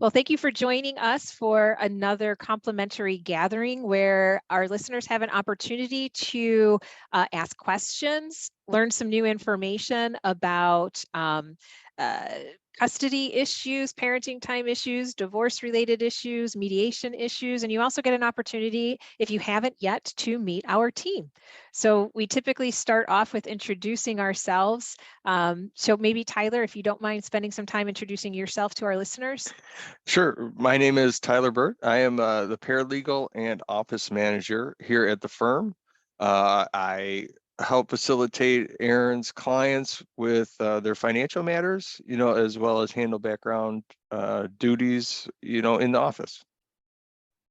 Well, thank you for joining us for another complimentary gathering where our listeners have an opportunity to ask questions, learn some new information about custody issues, parenting time issues, divorce-related issues, mediation issues, and you also get an opportunity, if you haven't yet, to meet our team. So we typically start off with introducing ourselves. So maybe Tyler, if you don't mind spending some time introducing yourself to our listeners. Sure. My name is Tyler Birt. I am the paralegal and office manager here at the firm. I help facilitate Aaron's clients with their financial matters, as well as handle background duties, in the office.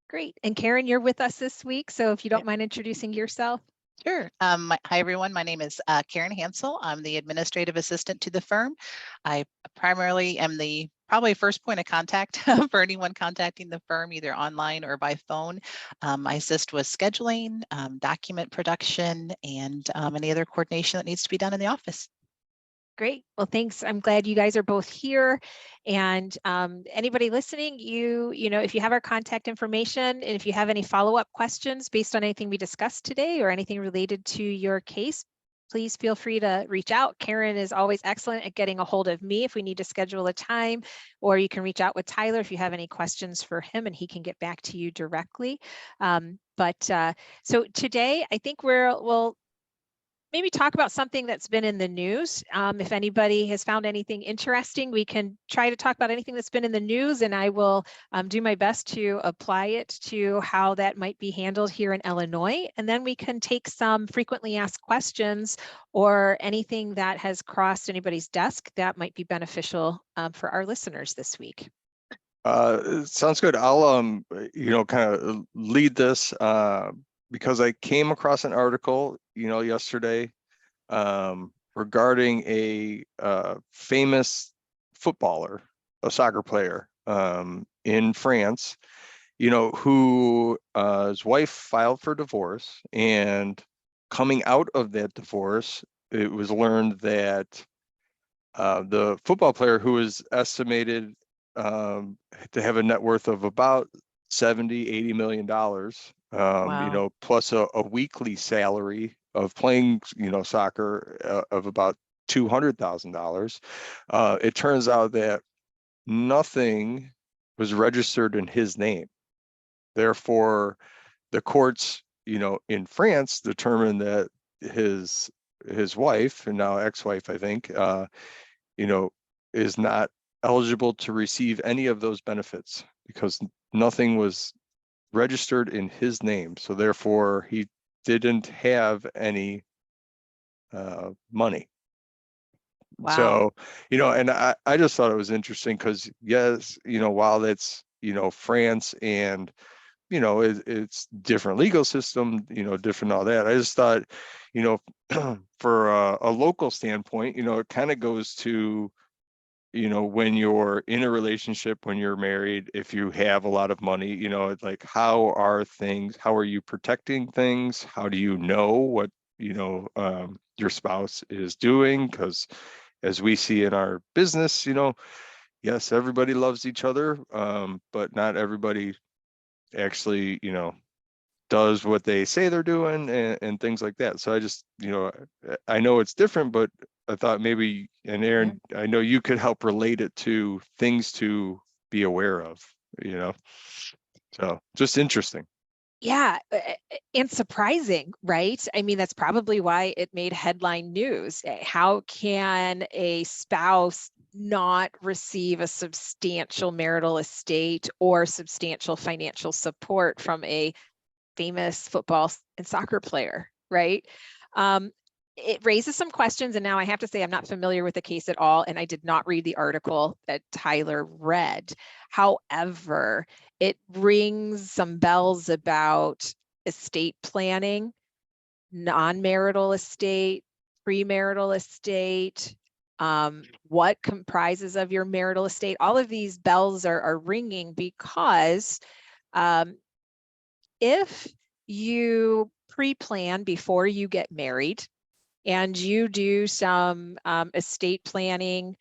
Great. And Karen, you're with us this week. So if you don't mind introducing yourself. Sure. Hi, everyone. My name is Karen Hansel. I'm the administrative assistant to the firm. I primarily am the probably first point of contact for anyone contacting the firm, either online or by phone. I assist with scheduling, document production, and any other coordination that needs to be done in the office. Great. Well, thanks. I'm glad you guys are both here. And anybody listening, if you have our contact information, and if you have any follow-up questions based on anything we discussed today or anything related to your case, please feel free to reach out. Karen is always excellent at getting a hold of me if we need to schedule a time, or you can reach out with Tyler if you have any questions for him and he can get back to you directly. So today, I think we'll maybe talk about something that's been in the news. If anybody has found anything interesting, we can try to talk about anything that's been in the news, and I will do my best to apply it to how that might be handled here in Illinois. And then we can take some frequently asked questions or anything that has crossed anybody's desk that might be beneficial for our listeners this week. Sounds good. I'll, kind of lead this because I came across an article, yesterday regarding a famous footballer, a soccer player in France, who his wife filed for divorce, and coming out of that divorce, it was learned that the football player, who was estimated to have a net worth of about $70-80 million, Wow. plus a weekly salary of playing, soccer of about $200,000. It turns out that nothing was registered in his name. Therefore, the courts, in France determined that his wife, and now ex-wife, I think, is not eligible to receive any of those benefits because nothing was registered in his name. So therefore, he didn't have any money. Wow. So, and I just thought it was interesting because, yes, while that's, France and, it's different legal system, different all that. I just thought, for a local standpoint, it kind of goes to, when you're in a relationship, when you're married, if you have a lot of money, it's like, how are you protecting things? How do you know what, your spouse is doing? Because as we see in our business, yes, everybody loves each other, but not everybody actually, does what they say they're doing and things like that. So I just, I know it's different, but I thought maybe, and Aaron, I know you could help relate it to things to be aware of, so just interesting. Yeah, and surprising, right? I mean, that's probably why it made headline news. How can a spouse not receive a substantial marital estate or substantial financial support from a famous football and soccer player, right? It raises some questions, and now I have to say I'm not familiar with the case at all, and I did not read the article that Tyler read. However, it rings some bells about estate planning, non-marital estate, premarital estate, what comprises of your marital estate. All of these bells are ringing because if you pre-plan before you get married, and you do some estate planning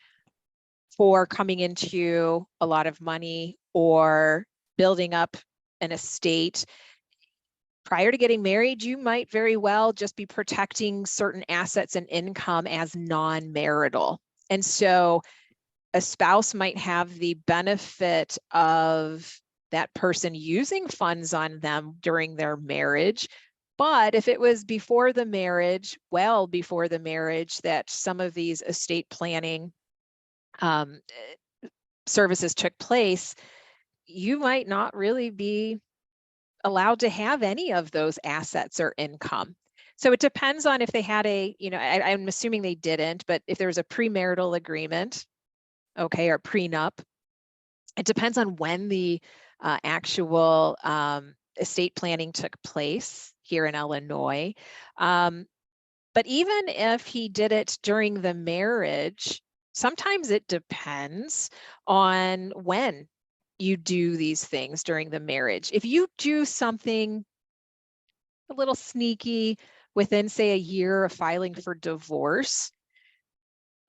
for coming into a lot of money or building up an estate. Prior to getting married, you might very well just be protecting certain assets and income as non-marital. And so a spouse might have the benefit of that person using funds on them during their marriage. But if it was before the marriage, well before the marriage, that some of these estate planning services took place, you might not really be allowed to have any of those assets or income. So it depends on if they had a, I'm assuming they didn't, but if there was a premarital agreement, okay, or prenup, it depends on when the actual estate planning took place here in Illinois. But even if he did it during the marriage, sometimes it depends on when you do these things during the marriage. If you do something a little sneaky within, say, a year of filing for divorce,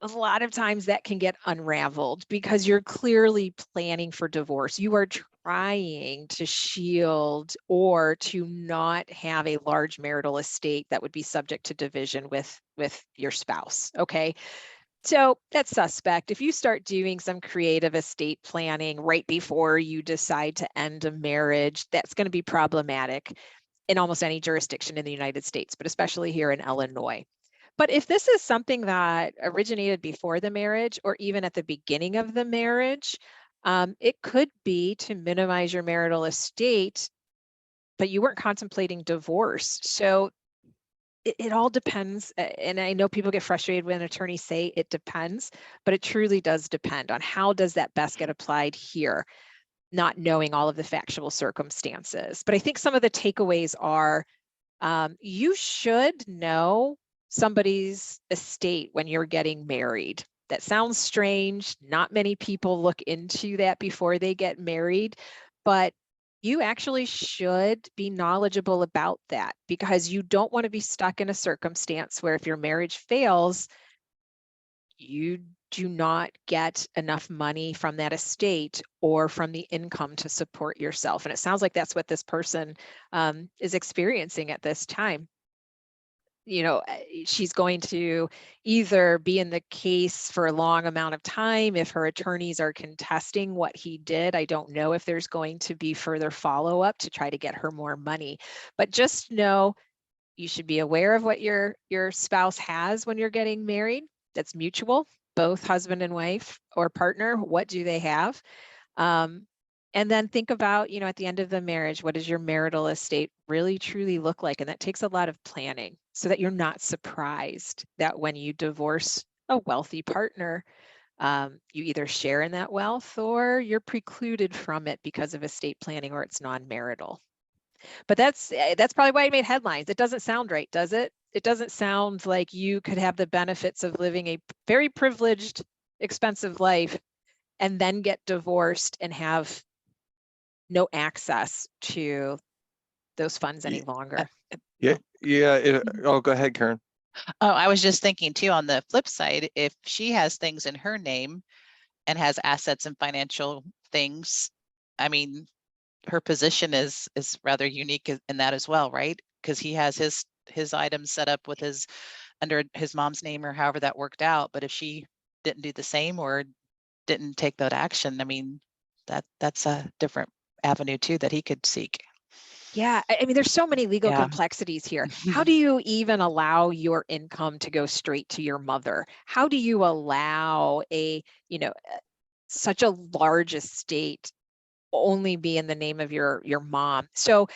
a lot of times that can get unraveled because you're clearly planning for divorce. You are trying to shield or to not have a large marital estate that would be subject to division with your spouse, okay? So that's suspect. If you start doing some creative estate planning right before you decide to end a marriage, that's going to be problematic in almost any jurisdiction in the United States, but especially here in Illinois. But if this is something that originated before the marriage or even at the beginning of the marriage, it could be to minimize your marital estate, but you weren't contemplating divorce. So it all depends. And I know people get frustrated when attorneys say it depends, but it truly does depend on how does that best get applied here, not knowing all of the factual circumstances. But I think some of the takeaways are you should know somebody's estate when you're getting married. That sounds strange. Not many people look into that before they get married, but you actually should be knowledgeable about that because you don't want to be stuck in a circumstance where if your marriage fails, you do not get enough money from that estate or from the income to support yourself. And it sounds like that's what this person is experiencing at this time. She's going to either be in the case for a long amount of time if her attorneys are contesting what he did. I don't know if there's going to be further follow-up to try to get her more money, but just know you should be aware of what your spouse has when you're getting married. That's mutual, both husband and wife or partner. What do they have? And then think about, at the end of the marriage, what does your marital estate really truly look like? And that takes a lot of planning so that you're not surprised that when you divorce a wealthy partner, you either share in that wealth or you're precluded from it because of estate planning or it's non-marital. But that's probably why it made headlines. It doesn't sound right, does it? It doesn't sound like you could have the benefits of living a very privileged, expensive life and then get divorced and have no access to those funds any longer. Oh, go ahead, Karen. Oh, I was just thinking too, on the flip side, if she has things in her name and has assets and financial things, I mean, her position is rather unique in that as well, right? Because he has his items set up with under his mom's name or however that worked out. But if she didn't do the same or didn't take that action, I mean, that's a different avenue too that he could seek. Yeah, I mean, there's so many legal complexities here. How do you even allow your income to go straight to your mother? How do you allow such a large estate only be in the name of your mom? So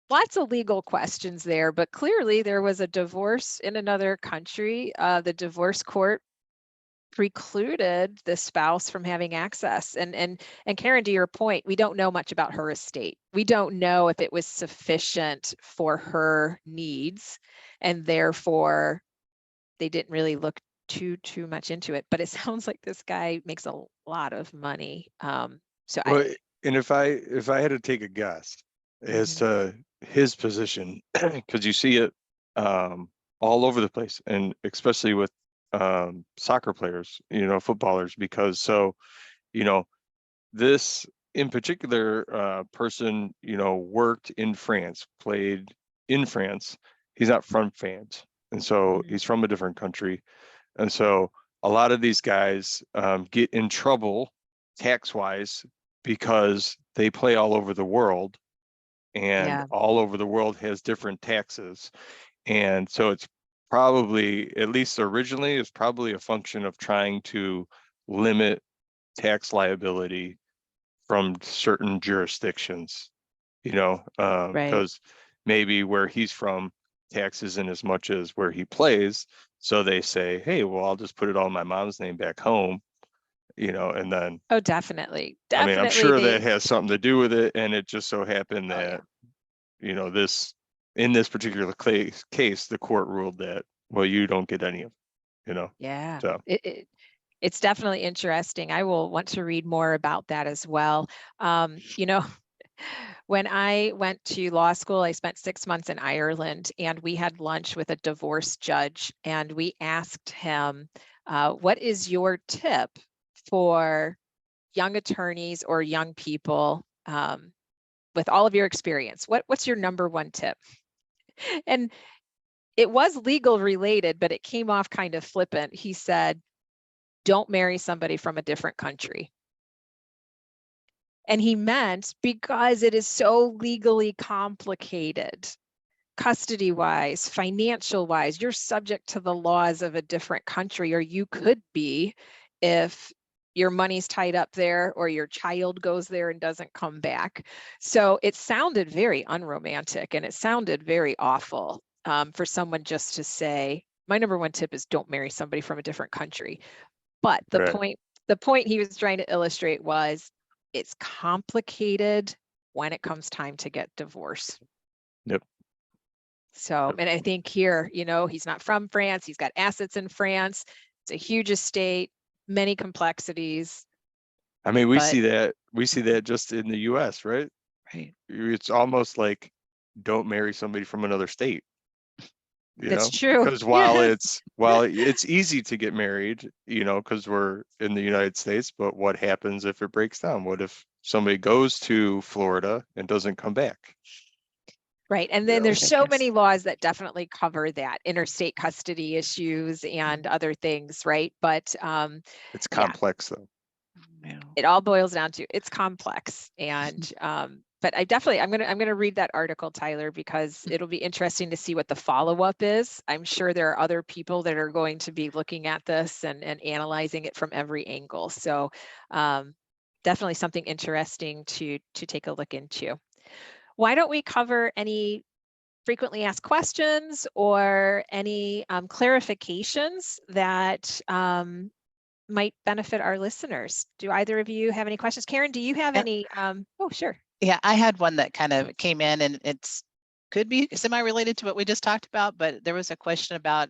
lots of legal questions there, but clearly there was a divorce in another country. The divorce court precluded the spouse from having access. And Karen, to your point, we don't know much about her estate. We don't know if it was sufficient for her needs, and therefore they didn't really look too much into it. But it sounds like this guy makes a lot of money. And if I had to take a guess as to his position, because you see it all over the place, and especially with soccer players, footballers, because this in particular person, worked in France, played in France. He's not from France. And so he's from a different country. And so a lot of these guys get in trouble tax-wise because they play all over the world, and all over the world has different taxes. And so it's probably, at least originally, it's probably a function of trying to limit tax liability from certain jurisdictions, because maybe where he's from, tax isn't as much as where he plays. So they say, hey, well, I'll just put it all in my mom's name back home, and then. Oh, definitely. I mean, I'm sure that has something to do with it. And it just so happened that, in this particular case, the court ruled that, well, you don't get any of it, Yeah. So. It's definitely interesting. I will want to read more about that as well. When I went to law school, I spent 6 months in Ireland, and we had lunch with a divorce judge, and we asked him, what is your tip for young attorneys or young people with all of your experience? What's your number one tip? And it was legal related, but it came off kind of flippant. He said, don't marry somebody from a different country. And he meant because it is so legally complicated, custody-wise, financial-wise, you're subject to the laws of a different country, or you could be if your money's tied up there or your child goes there and doesn't come back. So it sounded very unromantic, and it sounded very awful for someone just to say, my number one tip is don't marry somebody from a different country. But the point he was trying to illustrate was it's complicated when it comes time to get divorced. Yep. So, and I think here, he's not from France. He's got assets in France. It's a huge estate, many complexities. I mean, we see that just in the US, right? Right. It's almost like don't marry somebody from another state. That's true. Because while it's easy to get married, because we're in the United States, but what happens if it breaks down? What if somebody goes to Florida and doesn't come back? Right. And then there's so many laws that definitely cover that, interstate custody issues and other things, right? But it's complex though. It all boils down to it's complex. And but I'm gonna read that article, Tyler, because it'll be interesting to see what the follow-up is. I'm sure there are other people that are going to be looking at this and analyzing it from every angle. So definitely something interesting to take a look into. Why don't we cover any frequently asked questions or any clarifications that might benefit our listeners? Do either of you have any questions? Karen, do you have any? Oh, sure. Yeah, I had one that kind of came in, and it's could be semi-related to what we just talked about, but there was a question about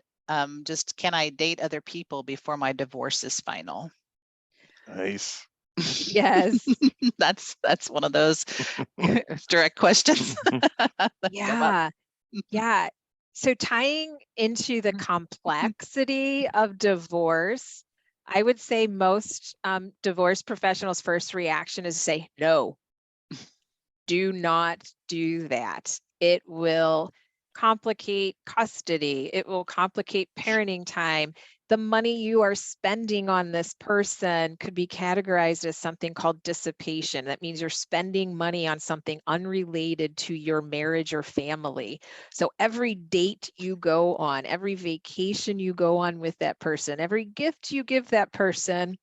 just can I date other people before my divorce is final? Nice. Yes. That's one of those direct questions. Yeah. Yeah. So tying into the complexity of divorce, I would say most divorce professionals' first reaction is to say, no, do not do that. It will complicate custody. It will complicate parenting time. The money you are spending on this person could be categorized as something called dissipation. That means you're spending money on something unrelated to your marriage or family. So every date you go on, every vacation you go on with that person, every gift you give that person,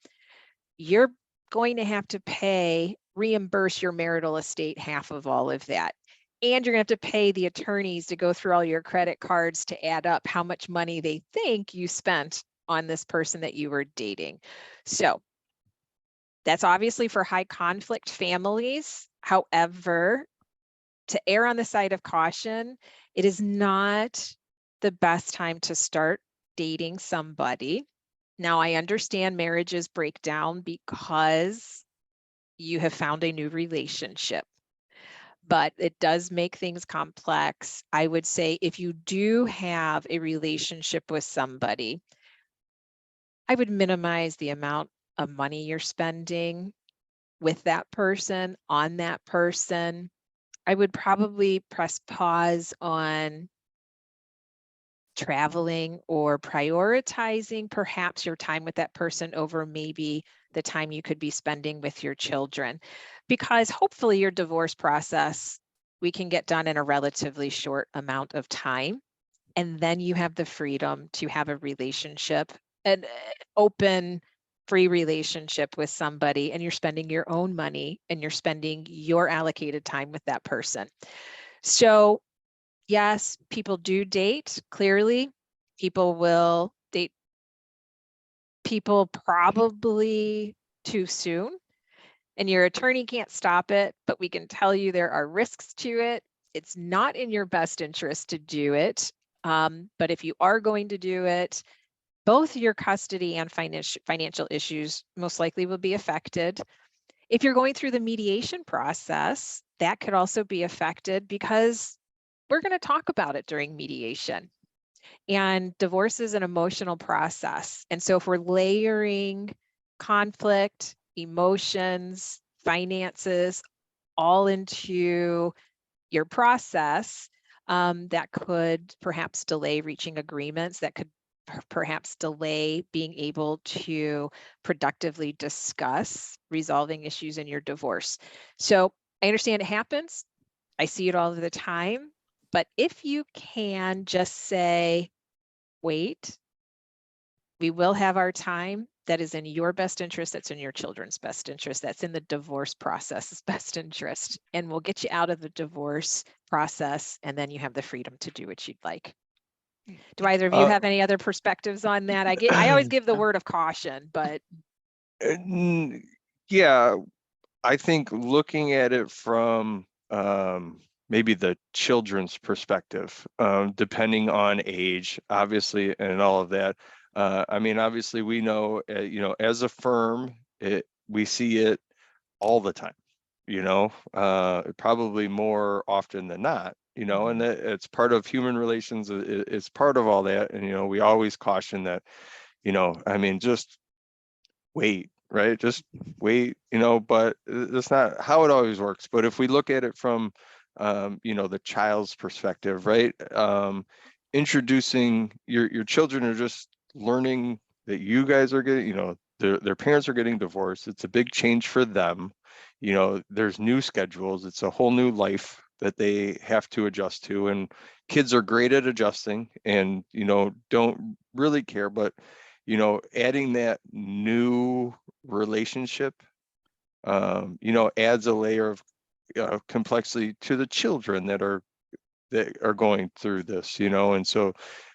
you're going to have to reimburse your marital estate half of all of that. And you're going to have to pay the attorneys to go through all your credit cards to add up how much money they think you spent on this person that you were dating. So that's obviously for high conflict families. However, to err on the side of caution, it is not the best time to start dating somebody. Now, I understand marriages break down because you have found a new relationship, but it does make things complex. I would say if you do have a relationship with somebody, I would minimize the amount of money you're spending with that person, on that person. I would probably press pause on traveling or prioritizing perhaps your time with that person over maybe the time you could be spending with your children, because hopefully your divorce process we can get done in a relatively short amount of time. And then you have the freedom to have a relationship, an open, free relationship with somebody, and you're spending your own money and you're spending your allocated time with that person. So yes, people do date, clearly. People will date people probably too soon, and your attorney can't stop it, but we can tell you there are risks to it. It's not in your best interest to do it. But if you are going to do it, both your custody and financial issues most likely will be affected. If you're going through the mediation process, that could also be affected because we're going to talk about it during mediation. And divorce is an emotional process. And so if we're layering conflict, emotions, finances all into your process, that could perhaps delay reaching agreements, that could perhaps delay being able to productively discuss resolving issues in your divorce. So I understand it happens. I see it all the time. But if you can just say, wait, we will have our time. That is in your best interest. That's in your children's best interest. That's in the divorce process's best interest. And we'll get you out of the divorce process. And then you have the freedom to do what you'd like. Do either of you have any other perspectives on that? I always give the word of caution, but. Yeah, I think looking at it from maybe the children's perspective, depending on age, obviously, and all of that. I mean, obviously, we know, as a firm, we see it all the time, probably more often than not, and it's part of human relations. It's part of all that. And, we always caution that, I mean, just wait, right? Just wait, but that's not how it always works. But if we look at it from, the child's perspective, right? Introducing your children are just learning that you guys are getting, their parents are getting divorced. It's a big change for them. There's new schedules. It's a whole new life that they have to adjust to. And kids are great at adjusting and, don't really care. But, adding that new relationship, adds a layer of complexity to the children that are going through this, and so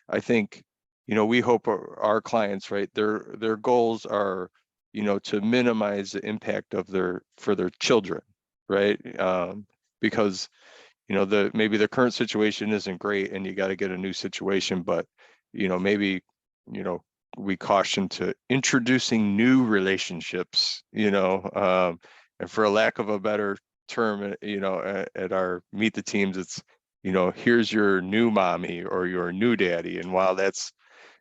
I think, we hope our clients, right, their goals are, to minimize the impact of for their children, right? Because, maybe the current situation isn't great and you got to get a new situation, but, maybe, we caution to introducing new relationships, and for a lack of a better term, at our Meet the Teams, it's, here's your new mommy or your new daddy. And while that's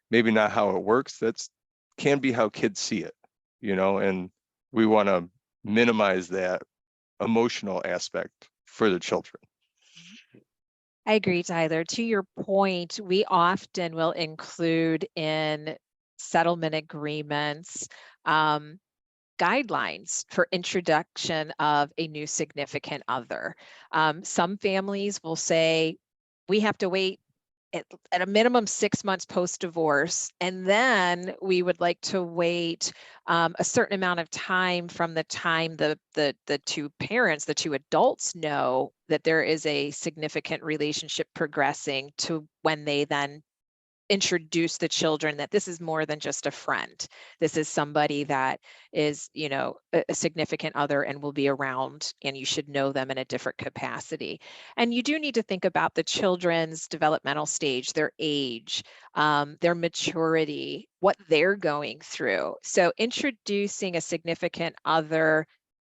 maybe not how it works, that's can be how kids see it, and we want to minimize that emotional aspect for the children. I agree, Tyler. To your point, we often will include in settlement agreements guidelines for introduction of a new significant other. Some families will say, we have to wait at a minimum 6 months post-divorce, and then we would like to wait a certain amount of time from the time the two parents, the two adults, know that there is a significant relationship progressing to when they then introduce the children that this is more than just a friend. This is somebody that is, a significant other and will be around, and you should know them in a different capacity. And you do need to think about the children's developmental stage, their age, their maturity, what they're going through. So introducing a significant other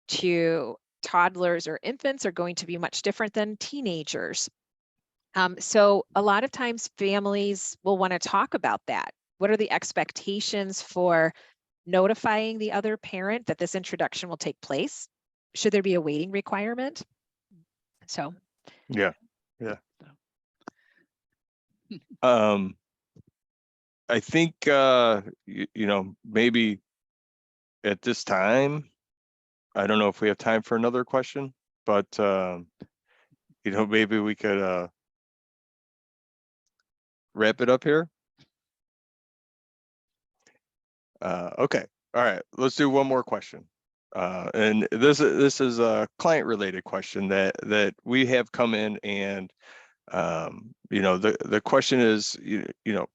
to toddlers or infants are going to be much different than teenagers. So a lot of times families will want to talk about that What are the expectations for notifying the other parent that this introduction will take place? Should there be a waiting requirement? So. Yeah. I think, you know, maybe at this time, I don't know if we have time for another question, but, you know, maybe we could wrap it up here. Okay. All right. Let's do one more question. And this is a client related question that we have come in, and you know, the question is, you know,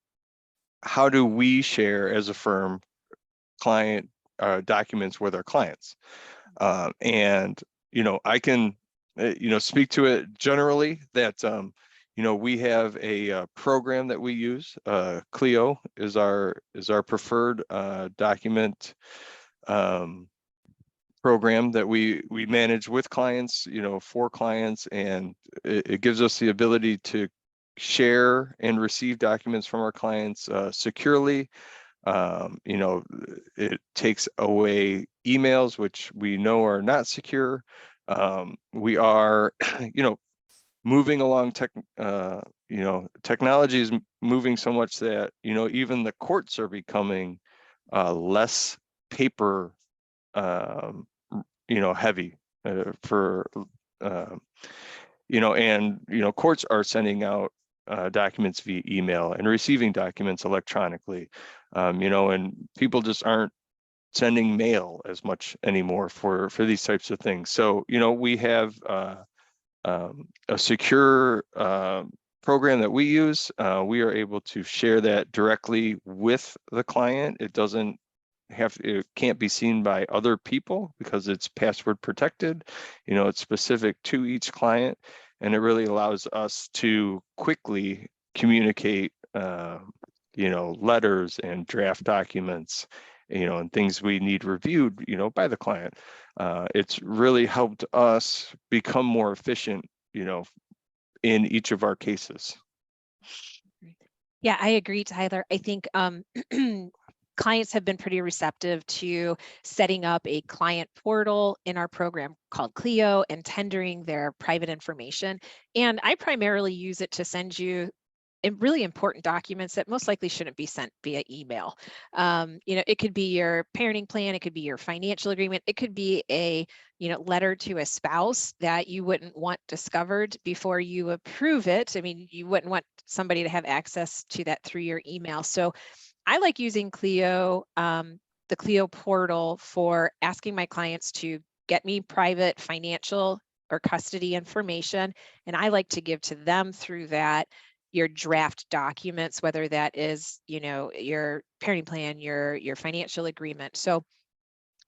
how do we share as a firm client documents with our clients? And you know, I can you know, speak to it generally that you know, we have a program that we use. 𝗂𝗄 is our preferred document program that we manage with clients, you know, for clients, and it gives us the ability to share and receive documents from our clients securely. You know, it takes away emails, which we know are not secure. We are, you know, moving along you know, technology is moving so much that, you know, even the courts are becoming less paper, you know, heavy for, you know, and, you know, courts are sending out documents via email and receiving documents electronically, you know, and people just aren't sending mail as much anymore for these types of things. So, you know, we have a secure program that we use. We are able to share that directly with the client. It can't be seen by other people because it's password protected. You know, it's specific to each client, and it really allows us to quickly communicate, you know, letters and draft documents, you know, and things we need reviewed, you know, by the client. It's really helped us become more efficient, you know, in each of our cases. Yeah, I agree, Tyler. I think clients have been pretty receptive to setting up a client portal in our program called 𝗂𝗄 and tendering their private information. And I primarily use it to send you really important documents that most likely shouldn't be sent via email. You know, it could be your parenting plan, it could be your financial agreement, it could be a, you know, letter to a spouse that you wouldn't want discovered before you approve it. I mean, you wouldn't want somebody to have access to that through your email. So I like using 𝗂𝗄, the 𝗂𝗄 portal, for asking my clients to get me private financial or custody information. And I like to give to them through that your draft documents, whether that is, you know, your parenting plan, your financial agreement. So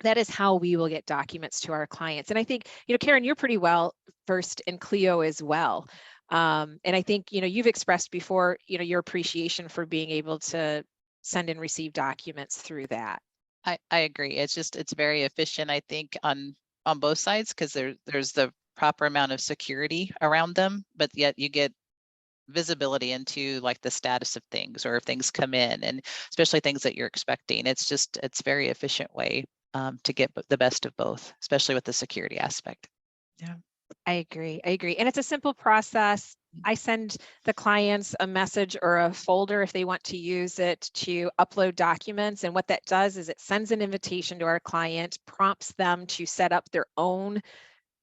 that is how we will get documents to our clients. And I think, you know, Karen, you're pretty well versed in 𝗂𝗄 as well. And I think, you know, you've expressed before, you know, your appreciation for being able to send and receive documents through that. I agree. It's very efficient, I think, on both sides, because there's the proper amount of security around them, but yet you get visibility into like the status of things, or if things come in, and especially things that you're expecting. It's very efficient way to get the best of both, especially with the security aspect. Yeah, I agree. And it's a simple process. I send the clients a message or a folder if they want to use it to upload documents. And what that does is it sends an invitation to our client, prompts them to set up their own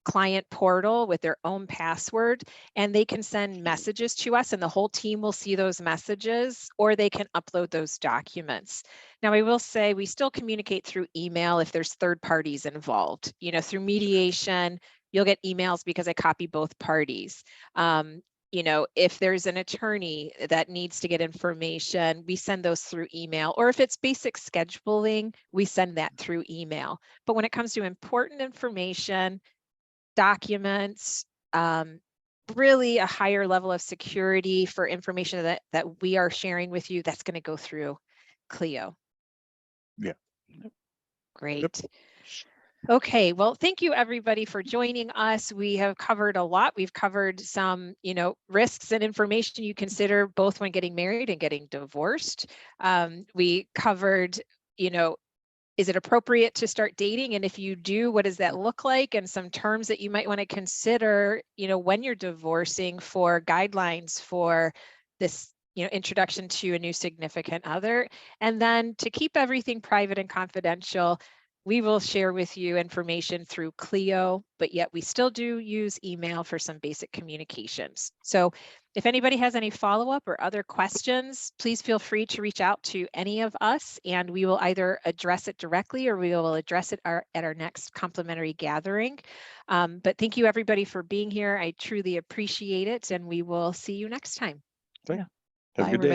client portal with their own password, and they can send messages to us and the whole team will see those messages, or they can upload those documents. Now, I will say we still communicate through email if there's third parties involved. You know, through mediation, you'll get emails because I copy both parties. You know, if there's an attorney that needs to get information, we send those through email, or if it's basic scheduling, we send that through email. But when it comes to important information, documents, really a higher level of security for information that we are sharing with you, that's going to go through 𝗂𝗄. Yeah. Great. Yep. Okay, well, thank you everybody for joining us. We have covered a lot. We've covered some, risks and information you consider both when getting married and getting divorced. We covered, is it appropriate to start dating? And if you do, what does that look like? And some terms that you might want to consider, when you're divorcing, for guidelines for this, introduction to a new significant other. And then to keep everything private and confidential, we will share with you information through Clio, but yet we still do use email for some basic communications. So if anybody has any follow-up or other questions, please feel free to reach out to any of us, and we will either address it directly or we will address it at our next complimentary gathering. But thank you everybody for being here. I truly appreciate it, and we will see you next time. Have a Bye, good day.